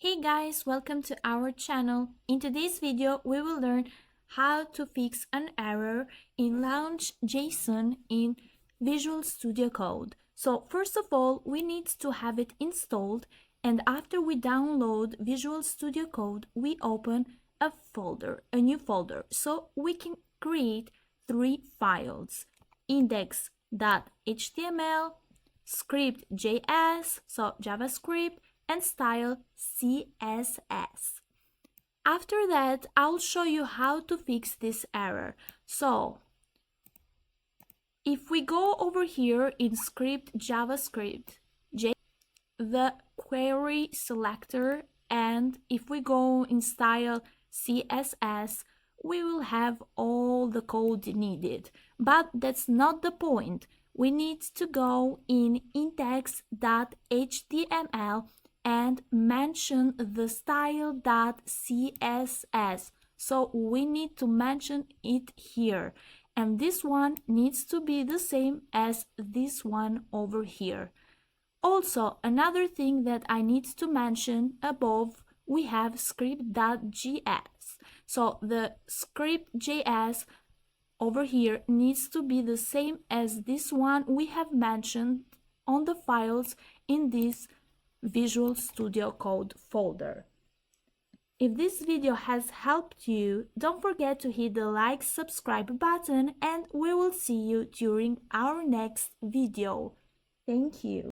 Hey guys, welcome to our channel. In today's video, we will learn how to fix an error in launch.json in Visual Studio Code. So first of all, we need to have it installed, and after we download Visual Studio Code, we open a new folder. So we can create three files: index.html, script.js, so JavaScript, and style CSS. After that, I'll show you how to fix this error. So if we go over here in script JavaScript, the query selector, and if we go in style CSS, we will have all the code needed. But that's not the point. We need to go in index.html and mention the style.css. So we need to mention it here. And this one needs to be the same as this one over here. Also, another thing that I need to mention above, we have script.js. So the script.js over here needs to be the same as this one we have mentioned on the files in this Visual Studio Code folder. If this video has helped you, don't forget to hit the like, subscribe button, and we will see you during our next video. Thank you.